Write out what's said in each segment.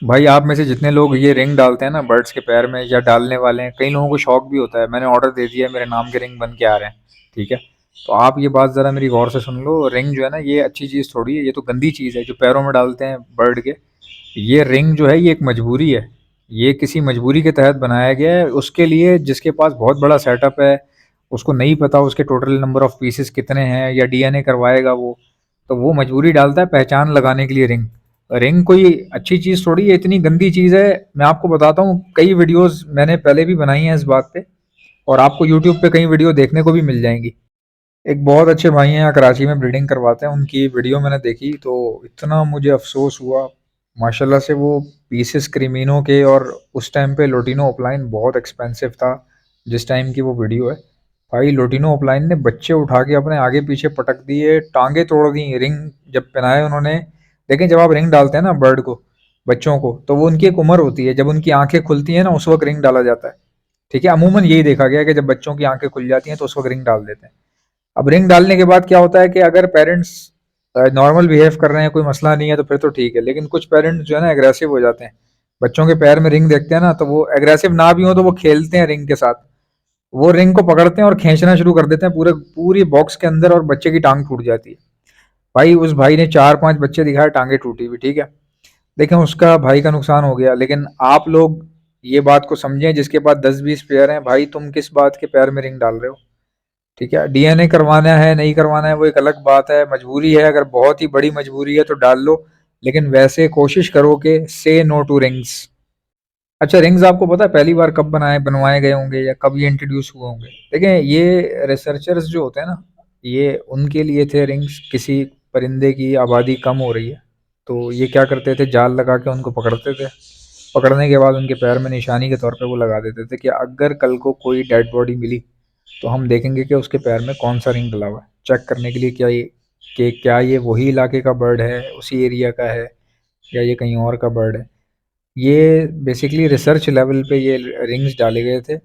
भाई आप में से जितने लोग ये रिंग डालते हैं ना बर्ड्स के पैर में या डालने वाले हैं, कई लोगों को शौक भी होता है। मैंने ऑर्डर दे दिया है, मेरे नाम के रिंग बन के आ रहे हैं। ठीक है। तो आप ये बात ज़रा मेरी गौर से सुन लो। रिंग जो है ना, ये अच्छी चीज़ थोड़ी है, ये तो गंदी चीज़ है जो पैरों में डालते हैं बर्ड के। ये रिंग जो है ये एक मजबूरी है। ये किसी मजबूरी के तहत बनाया गया है उसके लिए जिसके पास बहुत बड़ा सेटअप है। उसको नहीं पता उसके टोटल नंबर ऑफ पीसेस कितने हैं या डीएनए करवाएगा वो। तो वो मजबूरी डालता है पहचान लगाने के लिए रिंग। रिंग कोई अच्छी चीज़ थोड़ी है, इतनी गंदी चीज़ है। मैं आपको बताता हूँ, कई वीडियोस मैंने पहले भी बनाई हैं इस बात पे। और आपको यूट्यूब पे कई वीडियो देखने को भी मिल जाएंगी। एक बहुत अच्छे भाई हैं यहाँ कराची में, ब्रीडिंग करवाते हैं। उनकी वीडियो मैंने देखी तो इतना मुझे अफसोस हुआ। माशाल्लाह से वो पीसेस क्रीमिनो के, और उस टाइम पे लोटिनो ऑफलाइन बहुत एक्सपेंसिव था जिस टाइम की वो वीडियो है। भाई लोटिनो ऑफलाइन ने बच्चे उठा के अपने आगे पीछे पटक दिए, टांगे तोड़ दी। रिंग जब पहनाए उन्होंने, लेकिन जब आप रिंग डालते हैं ना बर्ड को, बच्चों को, तो वो उनकी एक उम्र होती है, जब उनकी आंखें खुलती हैं ना उस वक्त रिंग डाला जाता है। ठीक है, अमूमन यही देखा गया है कि जब बच्चों की आंखें खुल जाती हैं तो उस वक्त रिंग डाल देते हैं। अब रिंग डालने के बाद क्या होता है कि अगर पेरेंट्स नॉर्मल बिहेव कर रहे हैं, कोई मसला नहीं है, तो फिर तो ठीक है। लेकिन कुछ पेरेंट्स जो है ना एग्रेसिव हो जाते हैं, बच्चों के पैर में रिंग देखते हैं ना, तो वो एग्रेसिव ना भी हो तो वो खेलते हैं रिंग के साथ। वो रिंग को पकड़ते हैं और खींचना शुरू कर देते हैं पूरे पूरी बॉक्स के अंदर, और बच्चे की टांग टूट जाती है। भाई उस भाई ने 4-5 बच्चे दिखाए टांगे टूटी हुई। ठीक है, लेकिन उसका भाई का नुकसान हो गया। लेकिन आप लोग ये बात को समझें, जिसके पास 10-20 पेयर हैं, भाई तुम किस बात के पैर में रिंग डाल रहे हो? ठीक है, डीएनए करवाना है नहीं करवाना है वो एक अलग बात है, मजबूरी है, अगर बहुत ही बड़ी मजबूरी है तो डाल लो। लेकिन वैसे कोशिश करो कि से नो टू रिंग्स। अच्छा, रिंग्स आपको पता है पहली बार कब बनवाए गए होंगे या कब ये इंट्रोड्यूस हुए होंगे? देखिए, ये रिसर्चर्स जो होते हैं ना, ये उनके लिए थे रिंग्स। किसी परिंदे की आबादी कम हो रही है, तो ये क्या करते थे, जाल लगा के उनको पकड़ते थे। पकड़ने के बाद उनके पैर में निशानी के तौर पे वो लगा देते थे कि अगर कल को कोई डेड बॉडी मिली तो हम देखेंगे कि उसके पैर में कौन सा रिंग डला हुआ है, चेक करने के लिए क्या ये कि क्या ये वही इलाके का बर्ड है, उसी एरिया का है, या ये कहीं और का बर्ड है। ये बेसिकली रिसर्च लेवल पे ये रिंग्स डाले गए थे।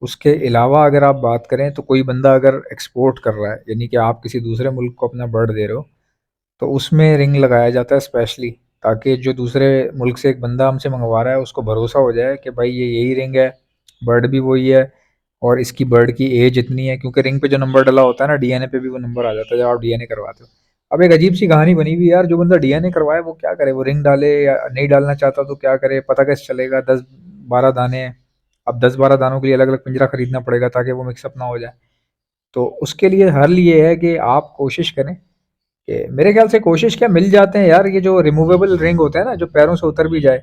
उसके अलावा अगर आप बात करें तो कोई बंदा अगर एक्सपोर्ट कर रहा है, यानी कि आप किसी दूसरे मुल्क को अपना बर्ड दे रहे हो, तो उसमें रिंग लगाया जाता है स्पेशली, ताकि जो दूसरे मुल्क से एक बंदा हमसे मंगवा रहा है उसको भरोसा हो जाए कि भाई ये यही रिंग है, बर्ड भी वही है, और इसकी बर्ड की एज इतनी है। क्योंकि रिंग पे जो नंबर डला होता है ना, डीएनए पे भी वो नंबर आ जाता है जब आप डीएनए करवाते हो। अब एक अजीब सी कहानी बनी हुई है यार, जो बंदा डीएनए करवाए वो क्या करे? वो रिंग डाले या नहीं डालना चाहता तो क्या करे? पता कैसे चलेगा? 10-12 दाने हैं। अब 10-12 दानों के लिए अलग अलग पिंजरा खरीदना पड़ेगा ताकि वो मिक्सअप ना हो जाए। तो उसके लिए हल ये है कि आप कोशिश करें कि, मेरे ख्याल से कोशिश क्या, मिल जाते हैं यार ये जो रिमूवेबल रिंग होते हैं ना, जो पैरों से उतर भी जाए।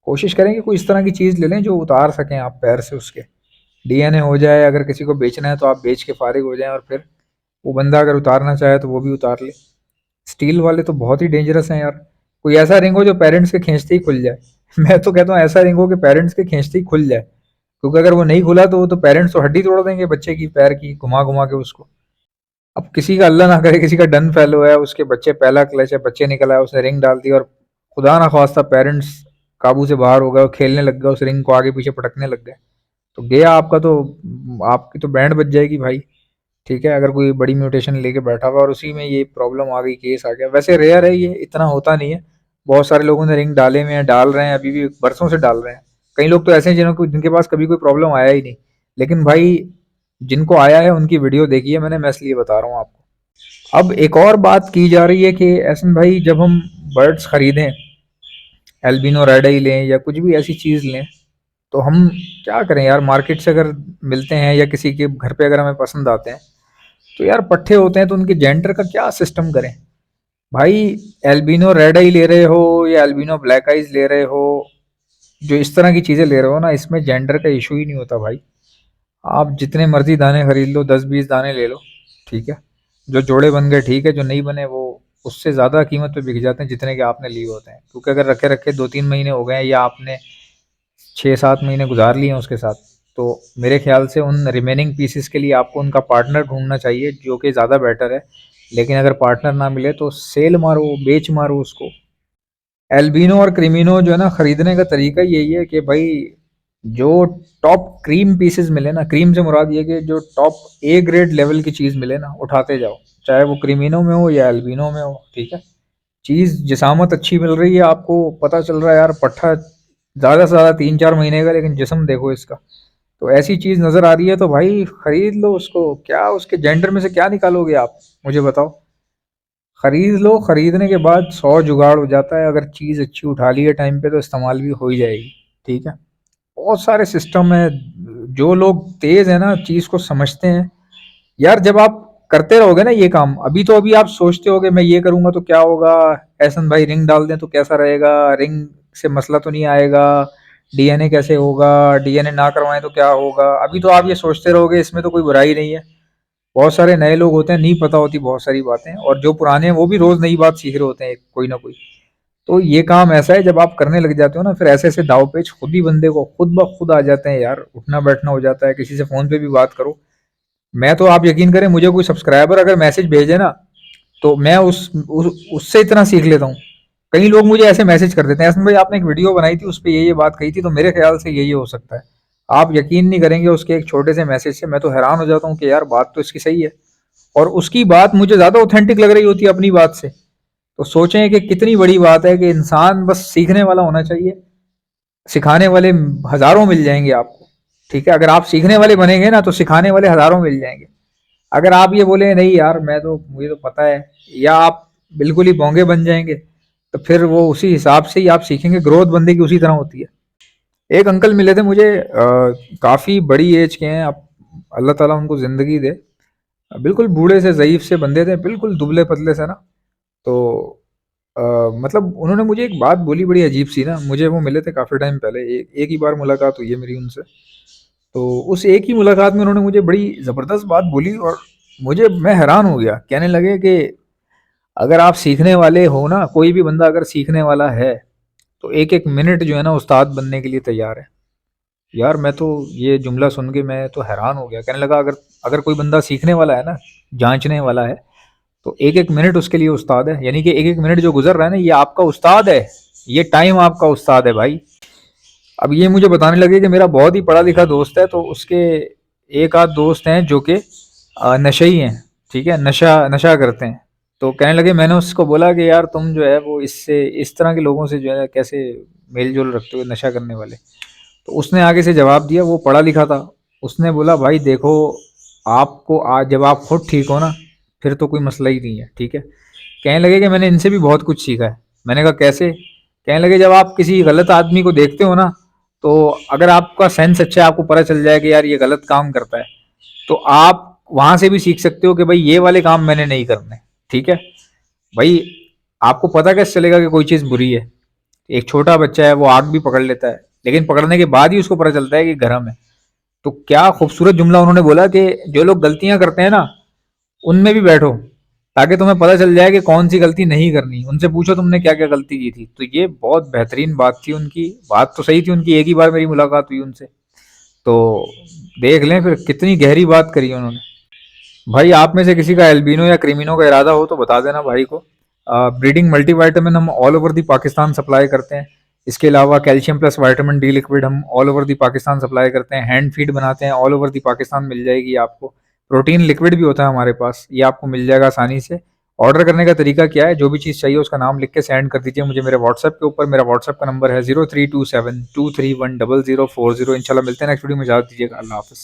कोशिश करें कि कोई इस तरह की चीज़ ले लें जो उतार सकें आप पैर से उसके। डीएनए हो जाए, अगर किसी को बेचना है तो आप बेच के फारिग हो जाएं, और फिर वो बंदा अगर उतारना चाहे तो वो भी उतार ले। स्टील वाले तो बहुत ही डेंजरस हैं यार। कोई ऐसा रिंग हो जो पेरेंट्स के खींचते ही खुल जाए। मैं तो कहता हूँ ऐसा रिंग हो कि पेरेंट्स के खींचते ही खुल जाए, क्योंकि अगर वो नहीं खुला तो वो तो पेरेंट्स तो हड्डी तोड़ देंगे बच्चे की पैर की, घुमा घुमा के उसको। अब किसी का अल्लाह ना करे, किसी का डन फेलो है, उसके बच्चे पहला क्लच है, बच्चे निकला है, उसने रिंग डाल दी, और खुदा ना खास्ता पेरेंट्स काबू से बाहर हो गए और खेलने लग गए, उस रिंग को आगे पीछे पटकने लग गए, तो गया आपका तो, आपकी तो बैंड बज जाएगी भाई। ठीक है, अगर कोई बड़ी म्यूटेशन लेके बैठा हुआ और उसी में ये प्रॉब्लम आ गई, केस आ गया। वैसे रेयर है, ये इतना होता नहीं है। बहुत सारे लोगों ने रिंग डाले हुए हैं, डाल रहे हैं, अभी भी बरसों से डाल रहे हैं। कई लोग तो ऐसे हैं जिनके पास कभी कोई प्रॉब्लम आया ही नहीं। लेकिन भाई जिनको आया है उनकी वीडियो देखी है मैंने, मैं इसलिए बता रहा हूँ आपको। अब एक और बात की जा रही है कि एहसन भाई, जब हम बर्ड्स खरीदें, एल्बिनो रेड आई लें या कुछ भी ऐसी चीज़ लें, तो हम क्या करें यार? मार्केट से अगर मिलते हैं या किसी के घर पे अगर हमें पसंद आते हैं, तो यार पट्ठे होते हैं, तो उनके जेंडर का क्या सिस्टम करें? भाई एल्बिनो रेड आई ले रहे हो या एल्बिनो ब्लैक आइज ले रहे हो, जो इस तरह की चीज़ें ले रहे हो ना, इसमें जेंडर का इशू ही नहीं होता भाई। आप जितने मर्जी दाने खरीद लो, 10-20 दाने ले लो, ठीक है। जो जोड़े बन गए ठीक है, जो नहीं बने वो उससे ज़्यादा कीमत पे बिक जाते हैं जितने के आपने लिए होते हैं। क्योंकि अगर रखे रखे 2-3 महीने हो गए हैं या आपने 6-7 महीने गुजार लिए हैं उसके साथ, तो मेरे ख्याल से उन रिमेनिंग पीसेस के लिए आपको उनका पार्टनर ढूंढना चाहिए, जो कि ज़्यादा बेटर है। लेकिन अगर पार्टनर ना मिले तो सेल मारो, बेच मारो उसको। एल्बिनो और क्रीमिनो जो है ना, खरीदने का तरीका यही है कि भाई जो टॉप क्रीम पीसेस मिले ना, क्रीम से मुराद ये कि जो टॉप ए ग्रेड लेवल की चीज़ मिले ना, उठाते जाओ। चाहे वो क्रीमिनो में हो या एल्बिनो में हो, ठीक है। चीज़ जिसामत अच्छी मिल रही है, आपको पता चल रहा है यार पट्ठा ज़्यादा से ज़्यादा 3-4 महीने का, लेकिन जिस्म देखो इसका। तो ऐसी चीज़ नज़र आ रही है तो भाई खरीद लो उसको। क्या उसके जेंडर में से क्या निकालोगे आप, मुझे बताओ। खरीद लो, खरीदने के बाद 100 जुगाड़ हो जाता है। अगर चीज़ अच्छी उठा ली है टाइम पे तो इस्तेमाल भी हो ही जाएगी। ठीक है, बहुत सारे सिस्टम है। जो लोग तेज है ना, चीज़ को समझते हैं यार। जब आप करते रहोगे ना ये काम, अभी आप सोचते होगे मैं ये करूंगा तो क्या होगा, एहसन भाई रिंग डाल दें तो कैसा रहेगा, रिंग से मसला तो नहीं आएगा, डीएनए कैसे होगा, डीएनए ना करवाएं तो क्या होगा। अभी तो आप ये सोचते रहोगे, इसमें तो कोई बुराई नहीं है। बहुत सारे नए लोग होते हैं, नहीं पता होती बहुत सारी बातें, और जो पुराने हैं वो भी रोज नई बात सीख रहे होते हैं कोई ना कोई। तो ये काम ऐसा है, जब आप करने लग जाते हो ना, फिर ऐसे ऐसे दाव पेच खुद ही बंदे को खुद ब खुद आ जाते हैं यार। उठना बैठना हो जाता है, किसी से फोन पे भी बात करो। मैं तो, आप यकीन करें, मुझे कोई सब्सक्राइबर अगर मैसेज भेजे ना, तो मैं उससे इतना सीख लेता हूँ। कई लोग मुझे ऐसे मैसेज कर देते हैं, ऐसा भाई आपने एक वीडियो बनाई थी उस पर ये बात कही थी, तो मेरे ख्याल से ये हो सकता है। आप यकीन नहीं करेंगे, उसके एक छोटे से मैसेज से मैं तो हैरान हो जाता हूँ कि यार बात तो इसकी सही है, और उसकी बात मुझे ज्यादा ऑथेंटिक लग रही होती है अपनी बात से। तो सोचें कि कितनी बड़ी बात है कि इंसान बस सीखने वाला होना चाहिए। सिखाने वाले हजारों मिल जाएंगे आपको। ठीक है, अगर आप सीखने वाले बनेंगे ना तो सिखाने वाले हजारों मिल जाएंगे। अगर आप ये बोले नहीं यार मैं तो, मुझे तो पता है, या आप बिल्कुल ही बोंगे बन जाएंगे, तो फिर वो उसी हिसाब से ही आप सीखेंगे। ग्रोथ बंदे की उसी तरह होती है। एक अंकल मिले थे मुझे, काफी बड़ी एज के हैं। अब अल्लाह ताला उनको जिंदगी दे। बिल्कुल बूढ़े से ज़यीफ से बंदे थे, बिल्कुल दुबले पतले से ना। तो अ, मतलब उन्होंने मुझे एक बात बोली बड़ी अजीब सी ना। मुझे वो मिले थे काफ़ी टाइम पहले, एक ही बार मुलाकात हुई है मेरी उनसे। तो उस एक ही मुलाकात में उन्होंने मुझे बड़ी ज़बरदस्त बात बोली, और मैं हैरान हो गया। कहने लगे कि अगर आप सीखने वाले हो ना, कोई भी बंदा अगर सीखने वाला है, तो एक एक मिनट जो है ना उस्ताद बनने के लिए तैयार है। यार मैं तो ये जुमला सुन के मैं तो हैरान हो गया। कहने लगा अगर अगर कोई बंदा सीखने वाला है ना, जांचने वाला है, तो एक एक मिनट उसके लिए उस्ताद है। यानी कि एक एक मिनट जो गुजर रहा है ना, ये आपका उस्ताद है। ये टाइम आपका उस्ताद है भाई। अब ये मुझे बताने लगे कि मेरा बहुत ही पढ़ा लिखा दोस्त है, तो उसके एक आध दोस्त हैं जो कि नशेई हैं। ठीक है, नशा नशा करते हैं। तो कहने लगे, मैंने उसको बोला कि यार तुम जो है वो इससे, इस तरह के लोगों से जो है कैसे मेल जोल रखते हो, नशा करने वाले। तो उसने आगे से जवाब दिया, वो पढ़ा लिखा था। उसने बोला भाई देखो, आपको आज जब आप खुद ठीक हो ना, फिर तो कोई मसला ही नहीं है। ठीक है, कहने लगे कि मैंने इनसे भी बहुत कुछ सीखा है। मैंने कहा कैसे? कहने लगे जब आप किसी गलत आदमी को देखते हो ना, तो अगर आपका सेंस अच्छा है, आपको पता चल जाए कि यार ये गलत काम करता है, तो आप वहां से भी सीख सकते हो कि भाई ये वाले काम मैंने नहीं करने। ठीक है भाई, आपको पता कैसे चलेगा कि कोई चीज बुरी है? एक छोटा बच्चा है, वो आग भी पकड़ लेता है, लेकिन पकड़ने के बाद ही उसको पता चलता है कि गरम है। तो क्या खूबसूरत जुमला उन्होंने बोला कि जो लोग गलतियां करते हैं ना, उनमें भी बैठो, ताकि तुम्हें पता चल जाए कि कौन सी गलती नहीं करनी। उनसे पूछो तुमने क्या क्या गलती की थी। तो ये बहुत बेहतरीन बात थी उनकी। बात तो सही थी उनकी, एक ही बार मेरी मुलाकात हुई उनसे। तो देख लें फिर कितनी गहरी बात करी उन्होंने। भाई आप में से किसी का एल्बिनो या क्रिमिनो का इरादा हो तो बता देना भाई को। ब्रीडिंग मल्टीवाइटामिन हम all over the Pakistan supply करते हैं। इसके अलावा calcium plus vitamin D liquid हम all over the Pakistan supply करते हैं। हैंड फीड बनाते हैं, ऑल ओवर दी पाकिस्तान मिल जाएगी आपको। प्रोटीन लिक्विड भी होता है हमारे पास, ये आपको मिल जाएगा आसानी से। ऑर्डर करने का तरीका क्या है? जो भी चीज़ चाहिए उसका नाम लिख के सेंड कर दीजिए मुझे मेरे व्हाट्सएप के ऊपर। मेरा व्हाट्सएप का नंबर है 0327231040। इंशाल्लाह मिलते हैं नेक्स्ट वीडियो में। इजाज़त दीजिएगा। अल्लाह हाफ़िज़।